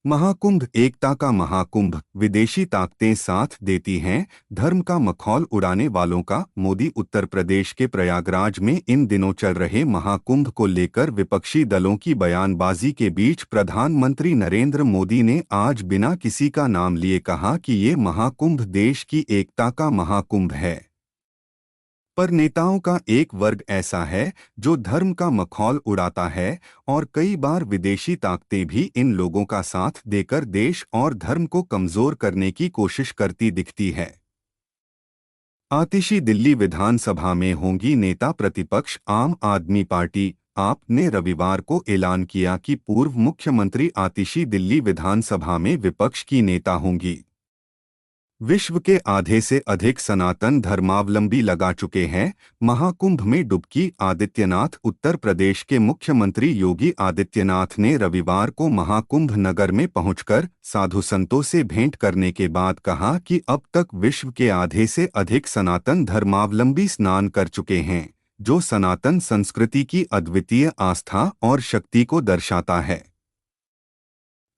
महाकुंभ एकता का महाकुंभ, विदेशी ताकतें साथ देती हैं, धर्म का मखौल उड़ाने वालों का। मोदी उत्तर प्रदेश के प्रयागराज में इन दिनों चल रहे महाकुंभ को लेकर विपक्षी दलों की बयानबाजी के बीच प्रधानमंत्री नरेंद्र मोदी ने आज बिना किसी का नाम लिए कहा कि ये महाकुंभ देश की एकता का महाकुंभ है। पर नेताओं का एक वर्ग ऐसा है जो धर्म का मखौल उड़ाता है और कई बार विदेशी ताकतें भी इन लोगों का साथ देकर देश और धर्म को कमजोर करने की कोशिश करती दिखती है। आतिशी दिल्ली विधानसभा में होंगी नेता प्रतिपक्ष आम आदमी पार्टी आप ने रविवार को ऐलान किया कि पूर्व मुख्यमंत्री आतिशी दिल्ली विधानसभा में विपक्ष की नेता होंगी। विश्व के आधे से अधिक सनातन धर्मावलंबी लगा चुके हैं महाकुंभ में डुबकी। आदित्यनाथ उत्तर प्रदेश के मुख्यमंत्री योगी आदित्यनाथ ने रविवार को महाकुंभ नगर में पहुंचकर साधु संतों से भेंट करने के बाद कहा कि अब तक विश्व के आधे से अधिक सनातन धर्मावलंबी स्नान कर चुके हैं, जो सनातन संस्कृति की अद्वितीय आस्था और शक्ति को दर्शाता है।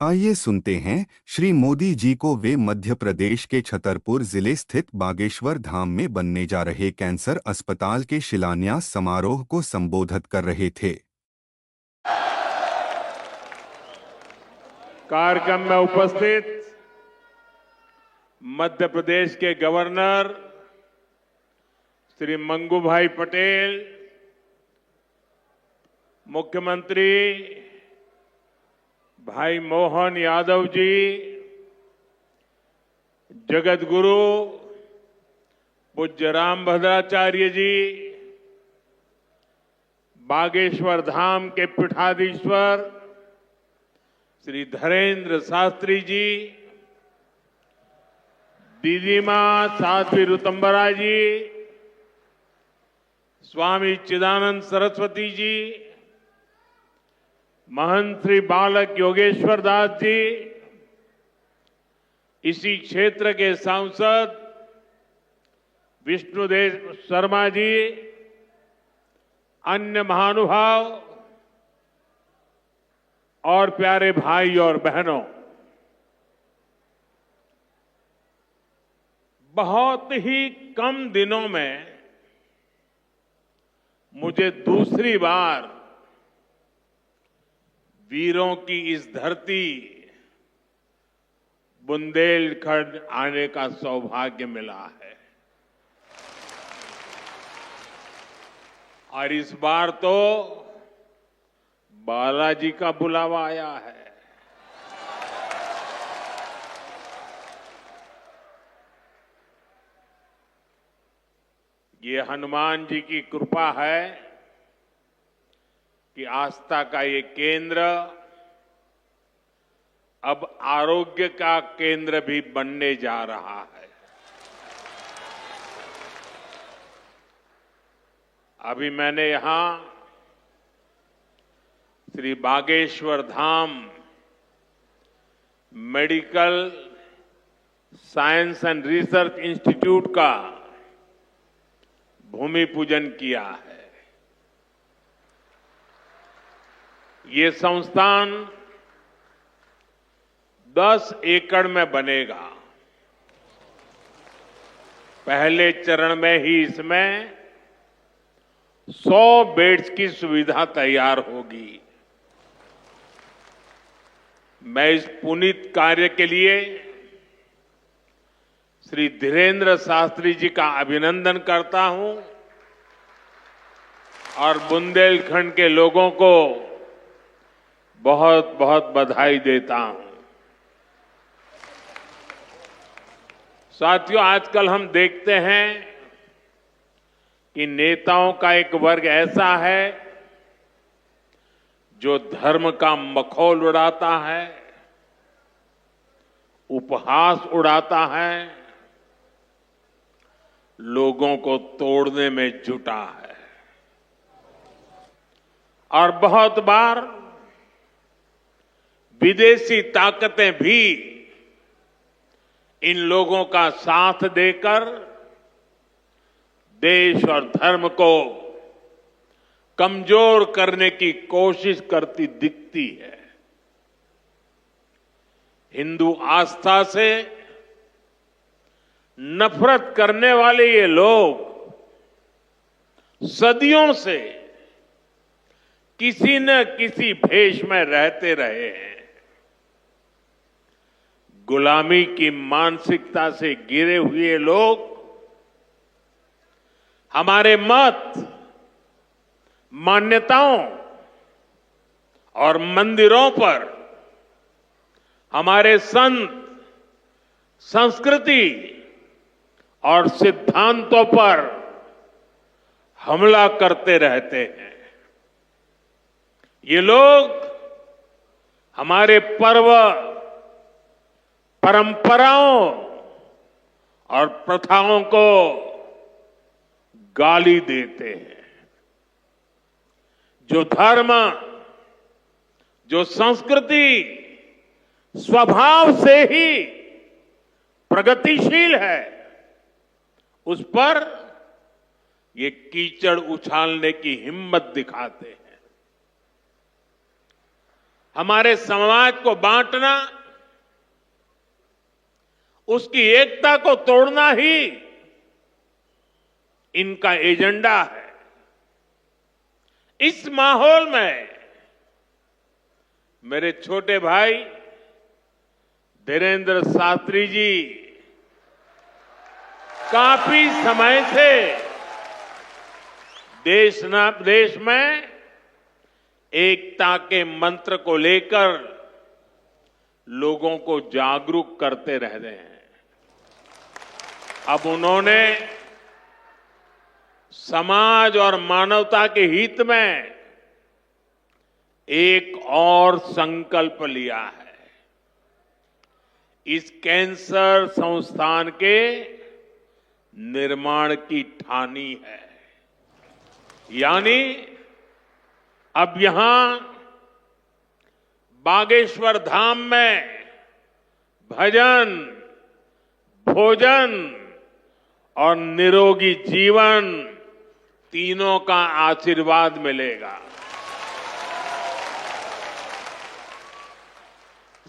आइए सुनते हैं श्री मोदी जी को वे मध्य प्रदेश के छतरपुर जिले स्थित बागेश्वर धाम में बनने जा रहे कैंसर अस्पताल के शिलान्यास समारोह को संबोधित कर रहे थे। कार्यक्रम में उपस्थित मध्य प्रदेश के गवर्नर श्री मंगू भाई पटेल, मुख्यमंत्री भाई मोहन यादव जी, जगत गुरु पूज्य राम भद्राचार्य जी, बागेश्वर धाम के पीठाधीश्वर श्री धरेंद्र शास्त्री जी, दीदी मां साध्वी ऋतंबरा जी, स्वामी चिदानंद सरस्वती जी, महंत श्री बालक योगेश्वर दास जी, इसी क्षेत्र के सांसद विष्णुदेव शर्मा जी, अन्य महानुभाव और प्यारे भाई और बहनों, बहुत ही कम दिनों में मुझे दूसरी बार वीरों की इस धरती बुंदेलखंड आने का सौभाग्य मिला है। और इस बार तो बालाजी का बुलावा आया है। ये हनुमान जी की कृपा है कि आस्था का ये केंद्र अब आरोग्य का केंद्र भी बनने जा रहा है। अभी मैंने यहां Shri Bageshwar Dham medical science and research institute का भूमि पूजन किया है। ये संस्थान 10 एकड़ में बनेगा। पहले चरण में ही इसमें 100 बेड्स की सुविधा तैयार होगी। मैं इस पुनीत कार्य के लिए श्री धीरेन्द्र शास्त्री जी का अभिनंदन करता हूं और बुंदेलखंड के लोगों को बहुत बहुत बधाई देता हूं। साथियों, आजकल हम देखते हैं कि नेताओं का एक वर्ग ऐसा है जो धर्म का मखौल उड़ाता है, उपहास उड़ाता है, लोगों को तोड़ने में जुटा है। और बहुत बार विदेशी ताकतें भी इन लोगों का साथ देकर देश और धर्म को कमजोर करने की कोशिश करती दिखती है। हिंदू आस्था से नफरत करने वाले ये लोग सदियों से किसी न किसी भेष में रहते रहे हैं। गुलामी की मानसिकता से घिरे हुए लोग हमारे मत, मान्यताओं और मंदिरों पर, हमारे संत, संस्कृति और सिद्धांतों पर हमला करते रहते हैं। ये लोग हमारे पर्व, परंपराओं और प्रथाओं को गाली देते हैं। जो धर्म, जो संस्कृति स्वभाव से ही प्रगतिशील है, उस पर ये कीचड़ उछालने की हिम्मत दिखाते हैं। हमारे समाज को बांटना, उसकी एकता को तोड़ना ही इनका एजेंडा है। इस माहौल में मेरे छोटे भाई धीरेन्द्र शास्त्री जी काफी समय से देश में एकता के मंत्र को लेकर लोगों को जागरूक करते रहते हैं। अब उन्होंने समाज और मानवता के हित में एक और संकल्प लिया है। इस कैंसर संस्थान के निर्माण की ठानी है। यानी अब यहां बागेश्वर धाम में भजन, भोजन और निरोगी जीवन तीनों का आशीर्वाद मिलेगा।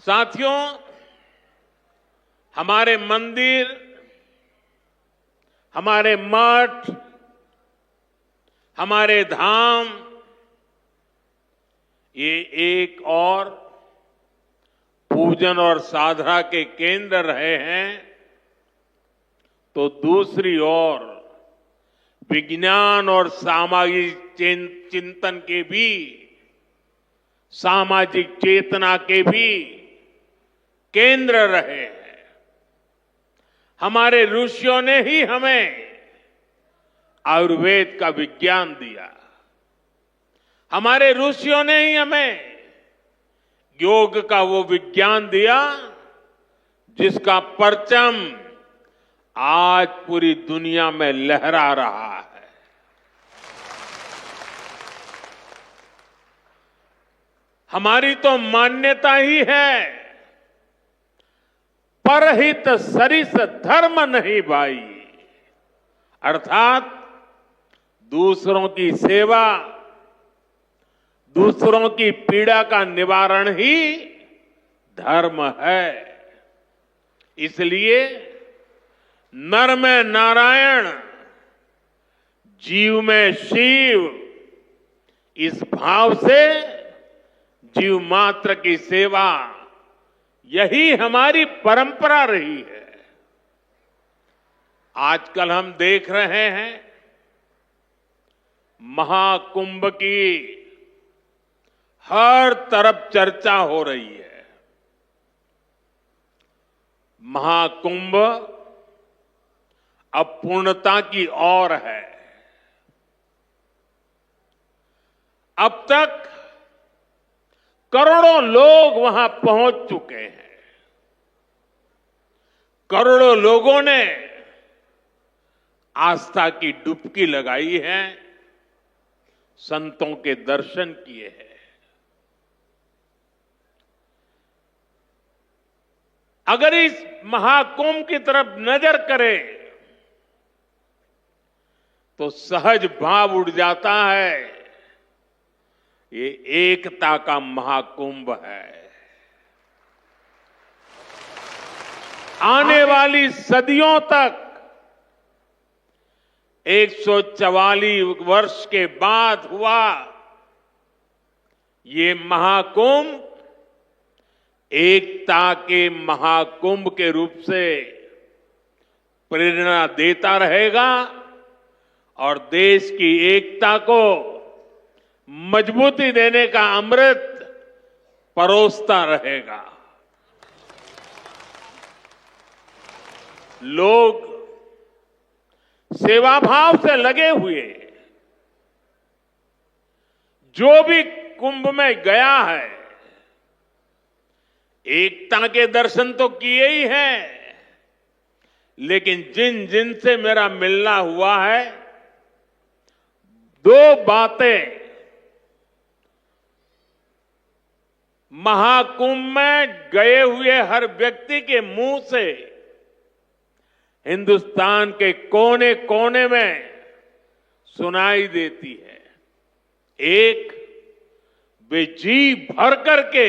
साथियों, हमारे मंदिर, हमारे मठ, हमारे धाम, ये एक और पूजन और साधना के केंद्र रहे हैं, तो दूसरी ओर विज्ञान और सामाजिक चिंतन के भी, सामाजिक चेतना के भी केंद्र रहे हैं। हमारे ऋषियों ने ही हमें आयुर्वेद का विज्ञान दिया। हमारे ऋषियों ने ही हमें योग का वो विज्ञान दिया जिसका परचम आज पूरी दुनिया में लहरा रहा है। हमारी तो मान्यता ही है, परहित सरिस धर्म नहीं भाई, अर्थात दूसरों की सेवा, दूसरों की पीड़ा का निवारण ही धर्म है। इसलिए नर में नारायण, जीव में शिव, इस भाव से जीव मात्र की सेवा, यही हमारी परंपरा रही है। आजकल हम देख रहे हैं महाकुंभ की हर तरफ चर्चा हो रही है। महाकुंभ अब पूर्णता की ओर है। अब तक करोड़ों लोग वहां पहुंच चुके हैं। करोड़ों लोगों ने आस्था की डुबकी लगाई है, संतों के दर्शन किए हैं। अगर इस महाकुंभ की तरफ नजर करें तो सहज भाव उड़ जाता है, ये एकता का महाकुंभ है। आने वाली सदियों तक 144 वर्ष के बाद हुआ ये महाकुंभ एकता के महाकुंभ के रूप से प्रेरणा देता रहेगा और देश की एकता को मजबूती देने का अमृत परोसता रहेगा। लोग सेवाभाव से लगे हुए जो भी कुंभ में गया है एकता के दर्शन तो किए ही हैं, लेकिन जिन जिन से मेरा मिलना हुआ है दो बातें महाकुंभ में गए हुए हर व्यक्ति के मुंह से हिंदुस्तान के कोने कोने में सुनाई देती है। एक, वे जी भर करके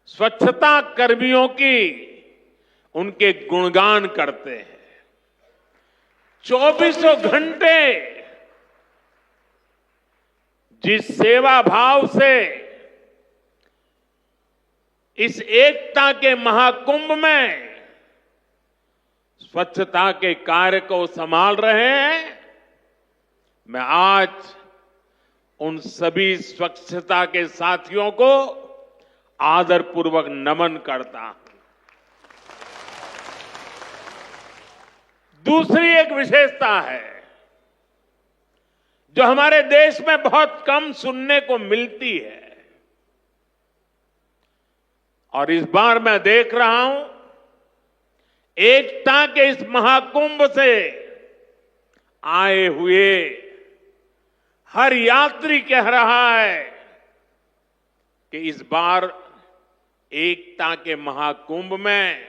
स्वच्छता कर्मियों की उनके गुणगान करते हैं। 24 घंटे जिस सेवा भाव से इस एकता के महाकुंभ में स्वच्छता के कार्य को संभाल रहे हैं, मैं आज उन सभी स्वच्छता के साथियों को आदरपूर्वक नमन करता हूं। दूसरी एक विशेषता है जो हमारे देश में बहुत कम सुनने को मिलती है और इस बार मैं देख रहा हूं एकता के इस महाकुंभ से आए हुए हर यात्री कह रहा है कि इस बार एकता के महाकुंभ में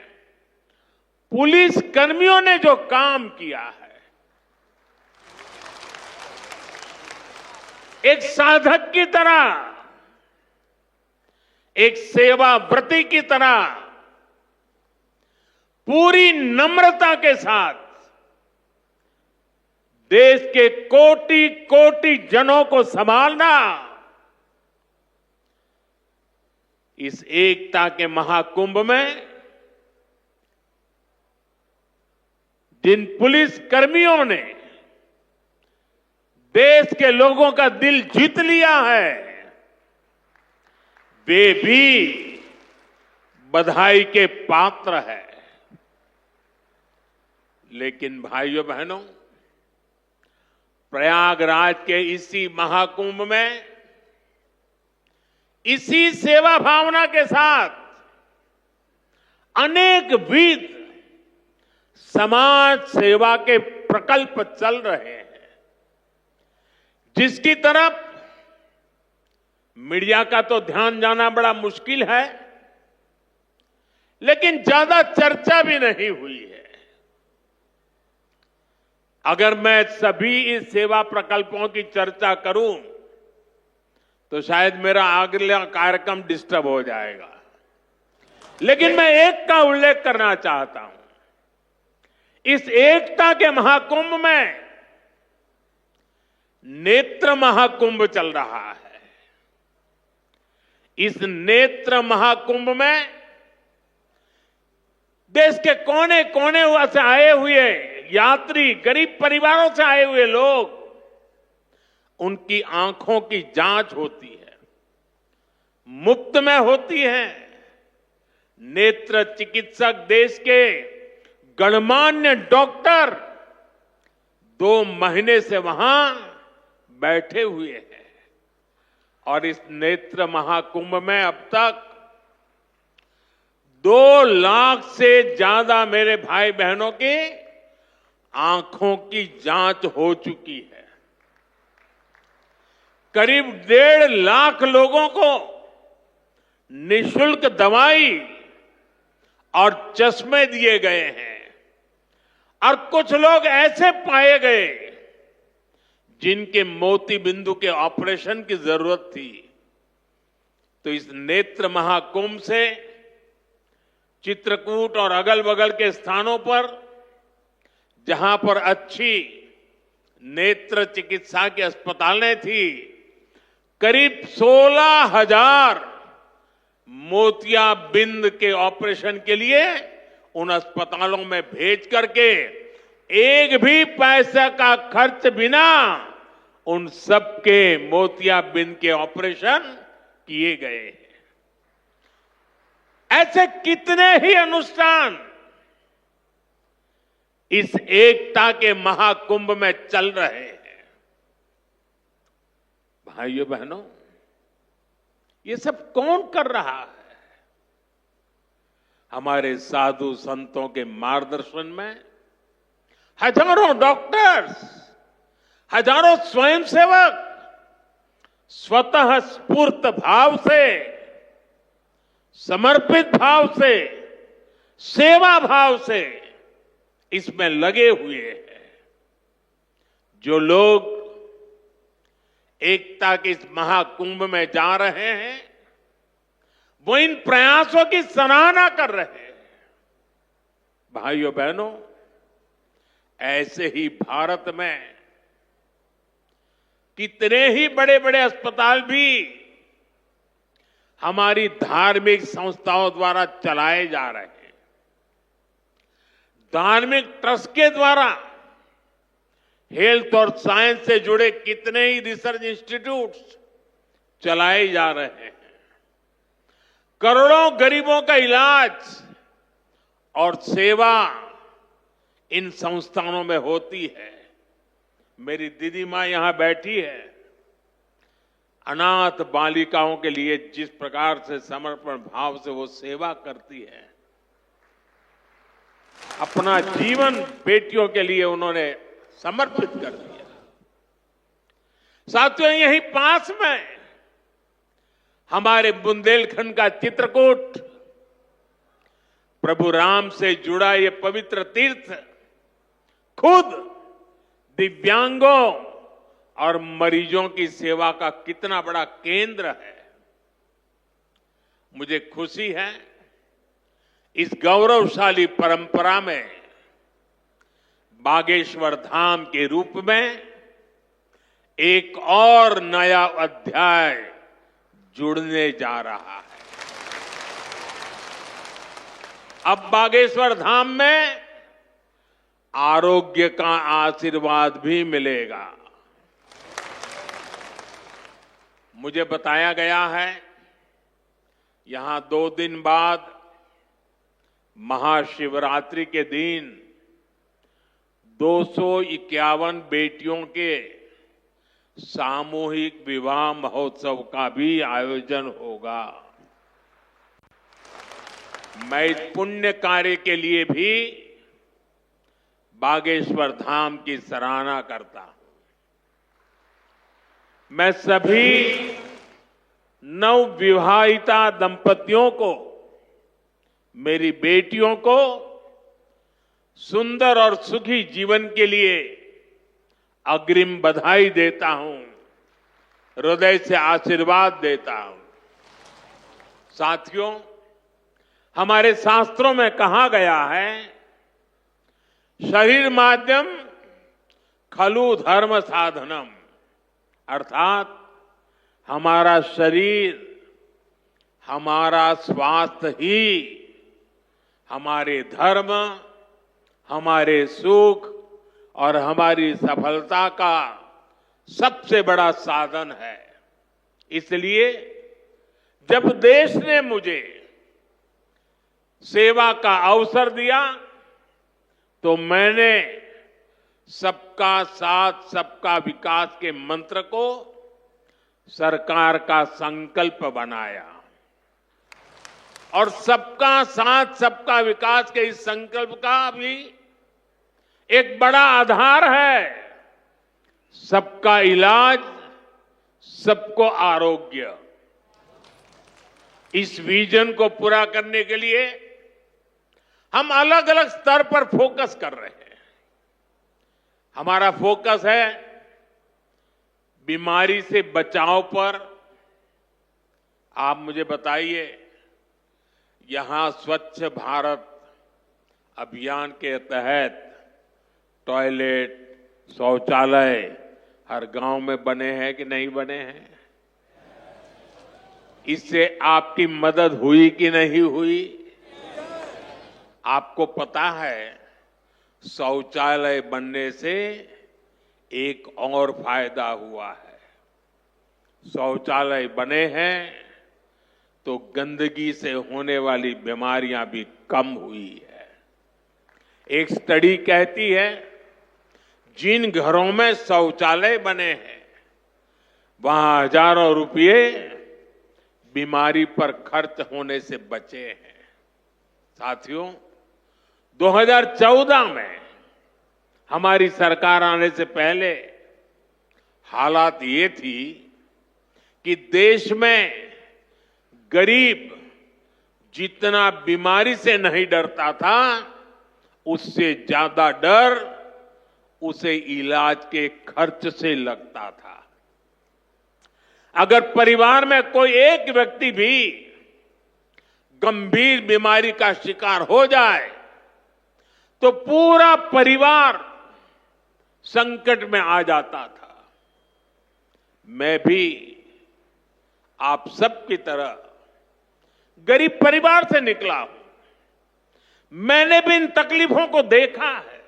पुलिस कर्मियों ने जो काम किया है, एक साधक की तरह, एक सेवाव्रती की तरह पूरी नम्रता के साथ देश के कोटि कोटि जनों को संभालना इस एकता के महाकुंभ में जिन पुलिस कर्मियों ने देश के लोगों का दिल जीत लिया है, वे भी बधाई के पात्र है। लेकिन भाइयों बहनों, प्रयागराज के इसी महाकुंभ में इसी सेवा भावना के साथ अनेक विध समाज सेवा के प्रकल्प चल रहे हैं, जिसकी तरफ मीडिया का तो ध्यान जाना बड़ा मुश्किल है, लेकिन ज्यादा चर्चा भी नहीं हुई है। अगर मैं सभी इस सेवा प्रकल्पों की चर्चा करूं तो शायद मेरा अगला कार्यक्रम डिस्टर्ब हो जाएगा, लेकिन मैं एक का उल्लेख करना चाहता हूं। इस एकता के महाकुंभ में नेत्र महाकुंभ चल रहा है। इस नेत्र महाकुंभ में देश के कोने कोने से आए हुए यात्री, गरीब परिवारों से आए हुए लोग, उनकी आंखों की जांच होती है, मुफ्त में होती है। नेत्र चिकित्सक देश के गणमान्य डॉक्टर 2 महीने से वहां बैठे हुए हैं और इस नेत्र महाकुंभ में अब तक 2 लाख से ज्यादा मेरे भाई बहनों की आंखों की जांच हो चुकी है। करीब 1.5 लाख लोगों को निशुल्क दवाई और चश्मे दिए गए हैं और कुछ लोग ऐसे पाए गए जिनके मोती बिंदु के ऑपरेशन की जरूरत थी। तो इस नेत्र महाकुंभ से चित्रकूट और अगल बगल के स्थानों पर जहां पर अच्छी नेत्र चिकित्सा की अस्पतालें थी, करीब 16,000 मोतियाबिंद के ऑपरेशन के लिए उन अस्पतालों में भेज करके एक भी पैसे का खर्च बिना उन सबके मोतियाबिंद के ऑपरेशन किए गए हैं। ऐसे कितने ही अनुष्ठान इस एकता के महाकुंभ में चल रहे हैं। भाइयों बहनों, ये सब कौन कर रहा है? हमारे साधु संतों के मार्गदर्शन में हजारों डॉक्टर्स, हजारों स्वयंसेवक स्वतः स्फूर्त भाव से, समर्पित भाव से, सेवा भाव से इसमें लगे हुए हैं। जो लोग एकता के इस महाकुंभ में जा रहे हैं, वो इन प्रयासों की सराहना कर रहे हैं। भाइयों बहनों, ऐसे ही भारत में कितने ही बड़े बड़े अस्पताल भी हमारी धार्मिक संस्थाओं द्वारा चलाए जा रहे हैं। धार्मिक ट्रस्ट के द्वारा हेल्थ और साइंस से जुड़े कितने ही रिसर्च इंस्टीट्यूट्स चलाए जा रहे हैं। करोड़ों गरीबों का इलाज और सेवा इन संस्थानों में होती है। मेरी दीदी मां यहां बैठी है। अनाथ बालिकाओं के लिए जिस प्रकार से समर्पण भाव से वो सेवा करती है, अपना जीवन बेटियों के लिए उन्होंने समर्पित कर दिया। साथियों, यहीं पास में हमारे बुंदेलखंड का चित्रकूट, प्रभु राम से जुड़ा ये पवित्र तीर्थ खुद दिव्यांगों और मरीजों की सेवा का कितना बड़ा केंद्र है। मुझे खुशी है इस गौरवशाली परंपरा में बागेश्वर धाम के रूप में एक और नया अध्याय जुड़ने जा रहा है। अब बागेश्वर धाम में आरोग्य का आशीर्वाद भी मिलेगा। मुझे बताया गया है यहां 2 दिन बाद महाशिवरात्रि के दिन 251 बेटियों के सामूहिक विवाह महोत्सव का भी आयोजन होगा। मैं इस पुण्य कार्य के लिए भी बागेश्वर धाम की सराहना करता हूं। मैं सभी नवविवाहिता दंपतियों को, मेरी बेटियों को सुंदर और सुखी जीवन के लिए अग्रिम बधाई देता हूं, हृदय से आशीर्वाद देता हूं। साथियों, हमारे शास्त्रों में कहा गया है, शरीर माध्यम खलु धर्म साधनम, अर्थात हमारा शरीर, हमारा स्वास्थ्य ही हमारे धर्म, हमारे सुख और हमारी सफलता का सबसे बड़ा साधन है। इसलिए जब देश ने मुझे सेवा का अवसर दिया तो मैंने सबका साथ सबका विकास के मंत्र को सरकार का संकल्प बनाया और सबका साथ सबका विकास के इस संकल्प का भी एक बड़ा आधार है सबका इलाज, सबको आरोग्य। इस विजन को पूरा करने के लिए हम अलग अलग स्तर पर फोकस कर रहे हैं। हमारा फोकस है बीमारी से बचाव पर। आप मुझे बताइए, यहां स्वच्छ भारत अभियान के तहत टॉयलेट, शौचालय हर गांव में बने हैं कि नहीं बने हैं? इससे आपकी मदद हुई कि नहीं हुई? आपको पता है, शौचालय बनने से एक और फायदा हुआ है। शौचालय बने हैं तो गंदगी से होने वाली बीमारियां भी कम हुई है। एक स्टडी कहती है, जिन घरों में शौचालय बने हैं वहां हजारों रुपये बीमारी पर खर्च होने से बचे हैं। साथियों, 2014 में हमारी सरकार आने से पहले हालात ये थी कि देश में गरीब जितना बीमारी से नहीं डरता था, उससे ज्यादा डर उसे इलाज के खर्च से लगता था। अगर परिवार में कोई एक व्यक्ति भी गंभीर बीमारी का शिकार हो जाए तो पूरा परिवार संकट में आ जाता था। मैं भी आप सबकी तरह गरीब परिवार से निकला हूं। मैंने भी इन तकलीफों को देखा है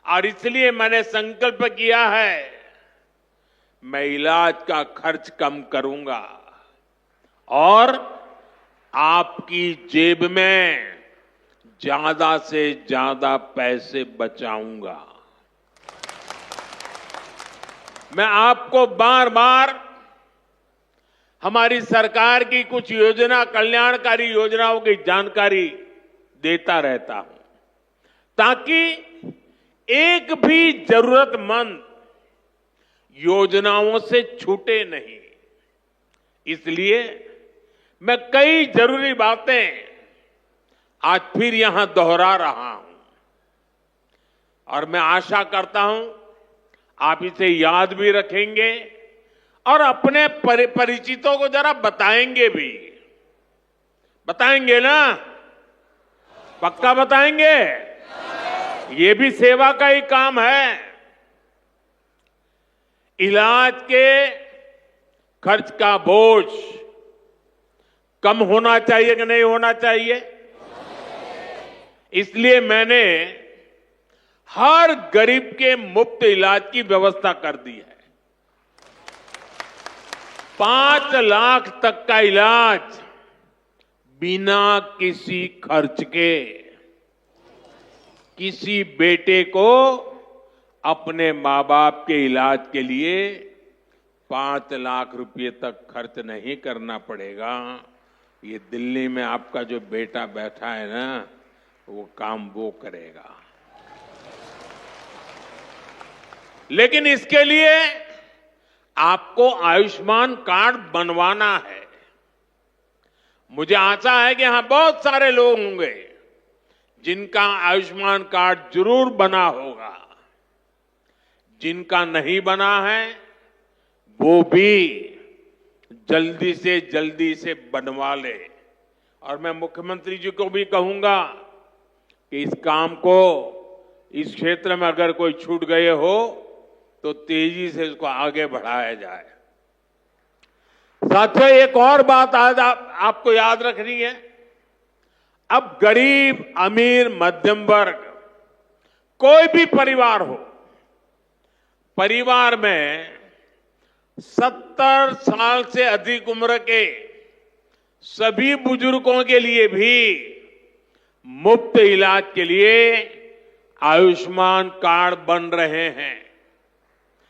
और इसलिए मैंने संकल्प किया है, मैं इलाज का खर्च कम करूंगा और आपकी जेब में ज्यादा से ज्यादा पैसे बचाऊंगा। मैं आपको बार बार हमारी सरकार की कुछ योजना, कल्याणकारी योजनाओं की जानकारी देता रहता हूं ताकि एक भी जरूरतमंद योजनाओं से छूटे नहीं। इसलिए मैं कई जरूरी बातें आज फिर यहां दोहरा रहा हूं और मैं आशा करता हूं आप इसे याद भी रखेंगे और अपने परिचितों को जरा बताएंगे भी। बताएंगे ना? पक्का बताएंगे? ये भी सेवा का ही काम है। इलाज के खर्च का बोझ कम होना चाहिए कि नहीं होना चाहिए? इसलिए मैंने हर गरीब के मुफ्त इलाज की व्यवस्था कर दी है। 5 लाख तक का इलाज बिना किसी खर्च के। किसी बेटे को अपने मां बाप के इलाज के लिए 5 लाख रुपए तक खर्च नहीं करना पड़ेगा। ये दिल्ली में आपका जो बेटा बैठा है ना, वो काम वो करेगा। लेकिन इसके लिए आपको आयुष्मान कार्ड बनवाना है। मुझे आशा है कि यहां बहुत सारे लोग होंगे जिनका आयुष्मान कार्ड जरूर बना होगा। जिनका नहीं बना है वो भी जल्दी से बनवा ले। और मैं मुख्यमंत्री जी को भी कहूंगा कि इस काम को, इस क्षेत्र में अगर कोई छूट गए हो तो तेजी से इसको आगे बढ़ाया जाए। साथियों, एक और बात आज आपको याद रखनी है। अब गरीब, अमीर, मध्यम वर्ग, कोई भी परिवार हो, परिवार में 70 साल से अधिक उम्र के सभी बुजुर्गों के लिए भी मुफ्त इलाज के लिए आयुष्मान कार्ड बन रहे हैं।